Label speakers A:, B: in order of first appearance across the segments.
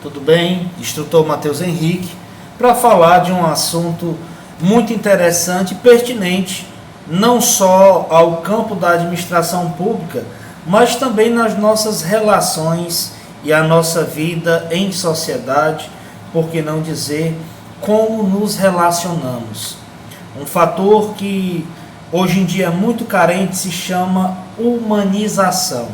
A: Tudo bem? Instrutor Matheus Henrique, para falar de um assunto muito interessante e pertinente, não só ao campo da administração pública, mas também nas nossas relações e a nossa vida em sociedade, por que não dizer como nos relacionamos. Um fator que hoje em dia é muito carente se chama humanização.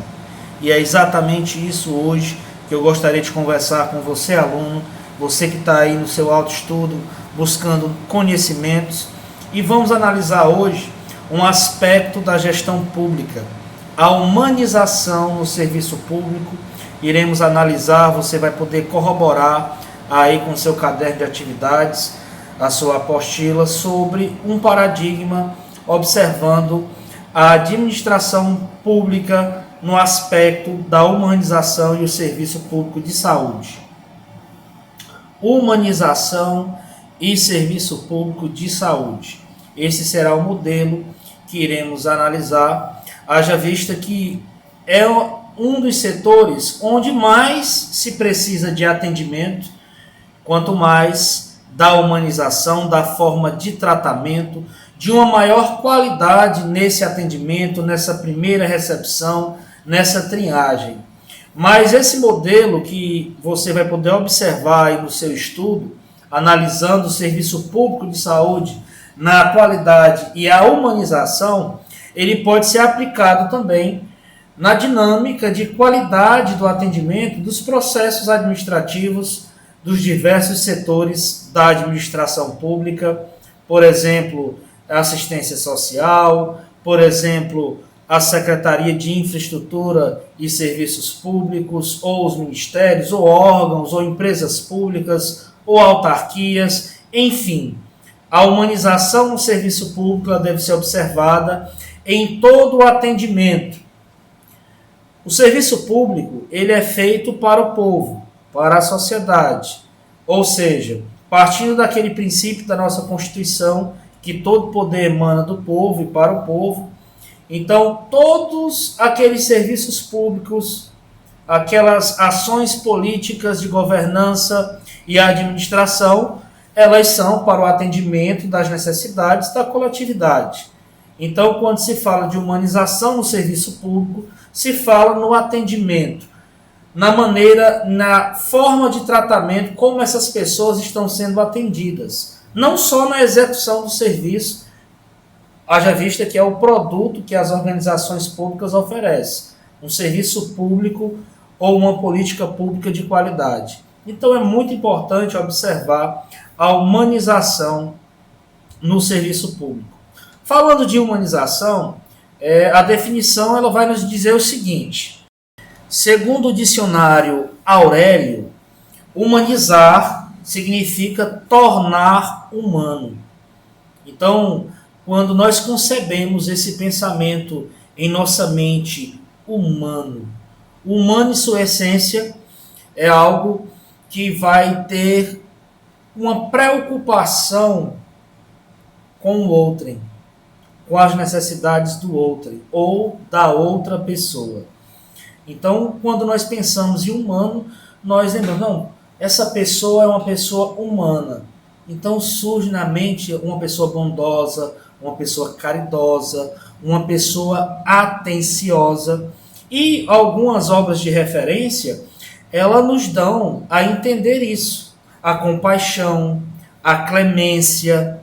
A: E é exatamente isso hoje que eu gostaria de conversar com você, aluno, você que está aí no seu autoestudo, buscando conhecimentos. E vamos analisar hoje um aspecto da gestão pública, a humanização no serviço público. Iremos analisar, você vai poder corroborar aí com seu caderno de atividades, a sua apostila, sobre um paradigma observando a administração pública no aspecto da humanização e o serviço público de saúde. Humanização e serviço público de saúde. Esse será o modelo que iremos analisar, haja vista que é um dos setores onde mais se precisa de atendimento, quanto mais da humanização, da forma de tratamento, de uma maior qualidade nesse atendimento, nessa primeira recepção, nessa triagem. Mas esse modelo que você vai poder observar aí no seu estudo, analisando o serviço público de saúde na qualidade e a humanização, ele pode ser aplicado também na dinâmica de qualidade do atendimento dos processos administrativos dos diversos setores da administração pública, por exemplo, a assistência social, por exemplo, a Secretaria de Infraestrutura e Serviços Públicos, ou os ministérios, ou órgãos, ou empresas públicas, ou autarquias, enfim. A humanização no serviço público deve ser observada em todo o atendimento. O serviço público ele é feito para o povo, para a sociedade, ou seja, partindo daquele princípio da nossa Constituição, que todo poder emana do povo e para o povo. Então, todos aqueles serviços públicos, aquelas ações políticas de governança e administração, elas são para o atendimento das necessidades da coletividade. Então, quando se fala de humanização no serviço público, se fala no atendimento, na maneira, na forma de tratamento, como essas pessoas estão sendo atendidas. Não só na execução do serviço, haja vista que é o produto que as organizações públicas oferecem, um serviço público ou uma política pública de qualidade. Então é muito importante observar a humanização no serviço público. Falando de humanização, a definição ela vai nos dizer o seguinte: segundo o dicionário Aurélio, humanizar significa tornar humano. Então, quando nós concebemos esse pensamento em nossa mente humano em sua essência, é algo que vai ter uma preocupação com o outrem, com as necessidades do outrem ou da outra pessoa. Então, quando nós pensamos em humano, nós lembramos, não, essa pessoa é uma pessoa humana. Então surge na mente uma pessoa bondosa, uma pessoa caridosa, uma pessoa atenciosa. E algumas obras de referência, elas nos dão a entender isso. A compaixão, a clemência.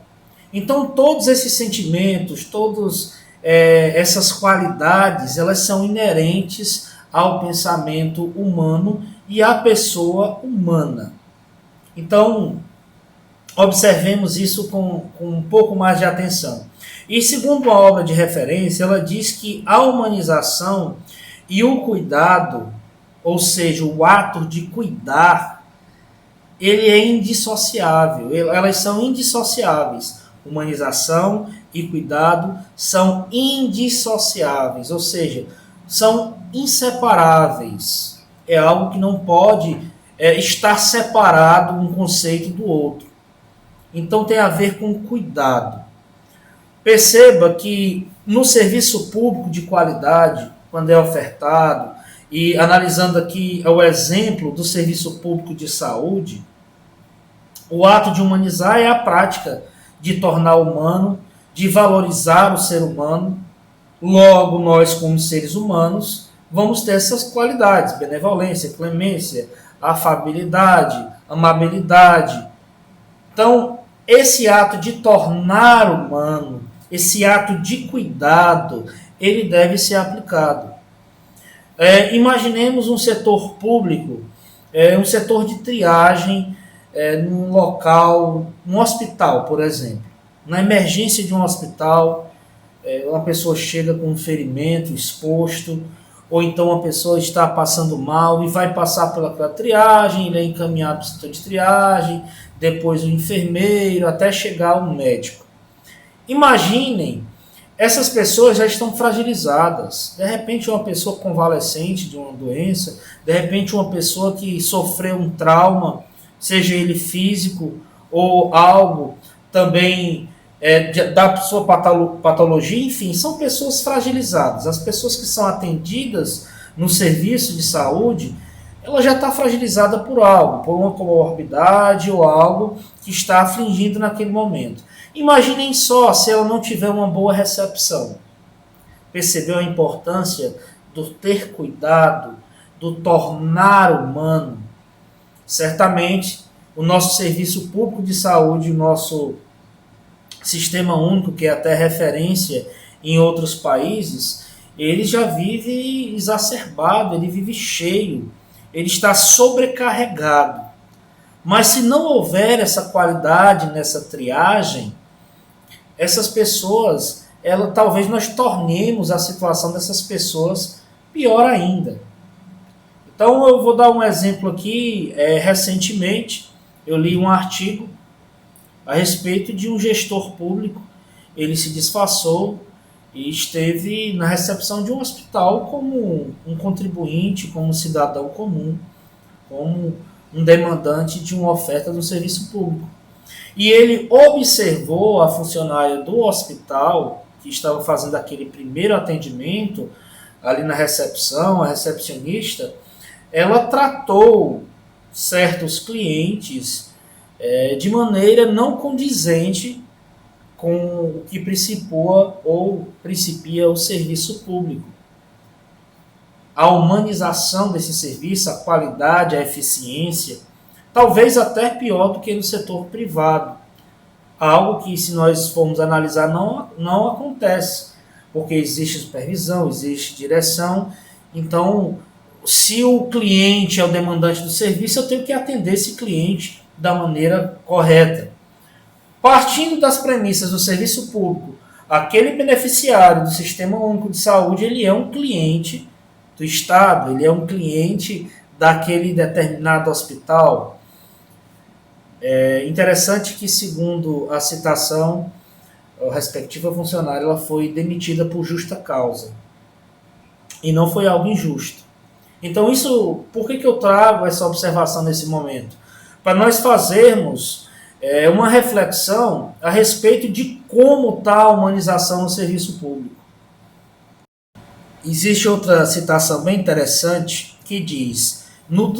A: Então todos esses sentimentos, todas essas qualidades, elas são inerentes ao pensamento humano e à pessoa humana. Então, observemos isso com um pouco mais de atenção. E segundo a obra de referência, ela diz que a humanização e o cuidado, ou seja, o ato de cuidar, ele é indissociável, elas são indissociáveis. Humanização e cuidado são indissociáveis, ou seja, são inseparáveis. É algo que não pode estar separado um conceito do outro. Então tem a ver com cuidado. Perceba que no serviço público de qualidade, quando é ofertado, E analisando aqui o exemplo do serviço público de saúde, o ato de humanizar é a prática de tornar humano, de valorizar o ser humano. Logo, nós, como seres humanos, vamos ter essas qualidades: benevolência, clemência, afabilidade, amabilidade. Então, esse ato de tornar humano, esse ato de cuidado, ele deve ser aplicado. Imaginemos um setor público, um setor de triagem, num local, num hospital, por exemplo. Na emergência de um hospital, uma pessoa chega com um ferimento exposto, ou então uma pessoa está passando mal e vai passar pela triagem, ele é encaminhado para o setor de triagem, depois o enfermeiro, até chegar o médico. Imaginem, essas pessoas já estão fragilizadas. De repente, uma pessoa convalescente de uma doença, de repente, uma pessoa que sofreu um trauma, seja ele físico ou algo também da sua patologia, enfim, são pessoas fragilizadas. As pessoas que são atendidas no serviço de saúde, ela já está fragilizada por algo, por uma comorbidade ou algo que está afligindo naquele momento. Imaginem só se ela não tiver uma boa recepção. Percebeu a importância do ter cuidado, do tornar humano? Certamente, o nosso serviço público de saúde, o nosso sistema único, que é até referência em outros países, ele já vive exacerbado, ele vive cheio, ele está sobrecarregado. Mas se não houver essa qualidade nessa triagem, essas pessoas, talvez nós tornemos a situação dessas pessoas pior ainda. Então eu vou dar um exemplo aqui. Recentemente eu li um artigo a respeito de um gestor público. Ele se disfarçou e esteve na recepção de um hospital como um contribuinte, como um cidadão comum, como um demandante de uma oferta do serviço público. E ele observou a funcionária do hospital, que estava fazendo aquele primeiro atendimento, ali na recepção, a recepcionista, ela tratou certos clientes de maneira não condizente com o que principia o serviço público. A humanização desse serviço, a qualidade, a eficiência, talvez até pior do que no setor privado. Algo que, se nós formos analisar, não acontece, porque existe supervisão, existe direção. Então, se o cliente é o demandante do serviço, eu tenho que atender esse cliente da maneira correta. Partindo das premissas do serviço público, aquele beneficiário do Sistema Único de Saúde, ele é um cliente do Estado, ele é um cliente daquele determinado hospital. É interessante que, segundo a citação, a respectiva funcionária ela foi demitida por justa causa. E não foi algo injusto. Então, por que eu trago essa observação nesse momento? Para nós fazermos uma reflexão a respeito de como está a humanização no serviço público. Existe outra citação bem interessante que diz: no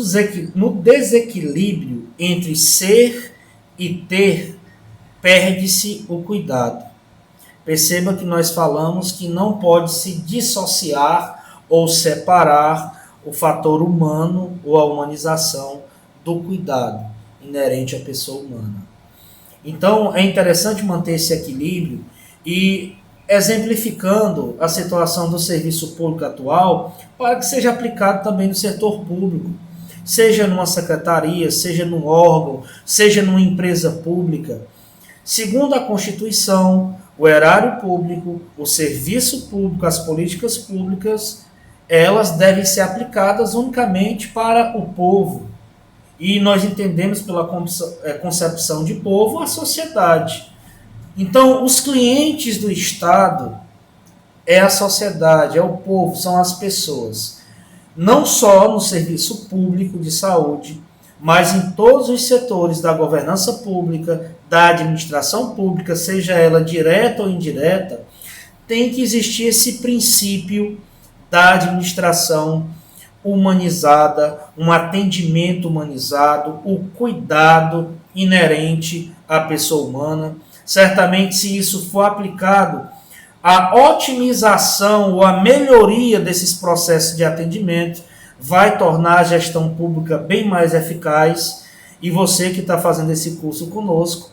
A: desequilíbrio entre ser e ter, perde-se o cuidado. Perceba que nós falamos que não pode se dissociar ou separar o fator humano ou a humanização do cuidado inerente à pessoa humana. Então, é interessante manter esse equilíbrio e exemplificando a situação do serviço público atual para que seja aplicado também no setor público, seja numa secretaria, seja num órgão, seja numa empresa pública. Segundo a Constituição, o erário público, o serviço público, as políticas públicas, elas devem ser aplicadas unicamente para o povo. E nós entendemos pela concepção de povo a sociedade. Então, os clientes do Estado é a sociedade, é o povo, são as pessoas. Não só no serviço público de saúde, mas em todos os setores da governança pública, da administração pública, seja ela direta ou indireta, tem que existir esse princípio da administração humanizada, um atendimento humanizado, o cuidado inerente à pessoa humana. Certamente, se isso for aplicado, a otimização ou a melhoria desses processos de atendimento vai tornar a gestão pública bem mais eficaz. E você que está fazendo esse curso conosco,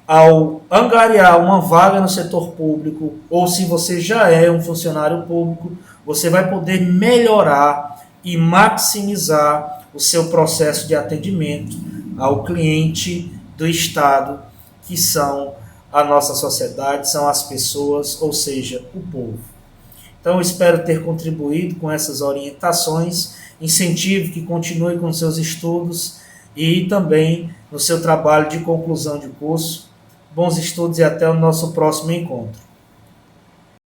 A: ao angariar uma vaga no setor público, ou se você já é um funcionário público, você vai poder melhorar e maximizar o seu processo de atendimento ao cliente do Estado, que são a nossa sociedade, são as pessoas, ou seja, o povo. Então, eu espero ter contribuído com essas orientações, incentivo que continue com seus estudos e também no seu trabalho de conclusão de curso. Bons estudos e até o nosso próximo encontro.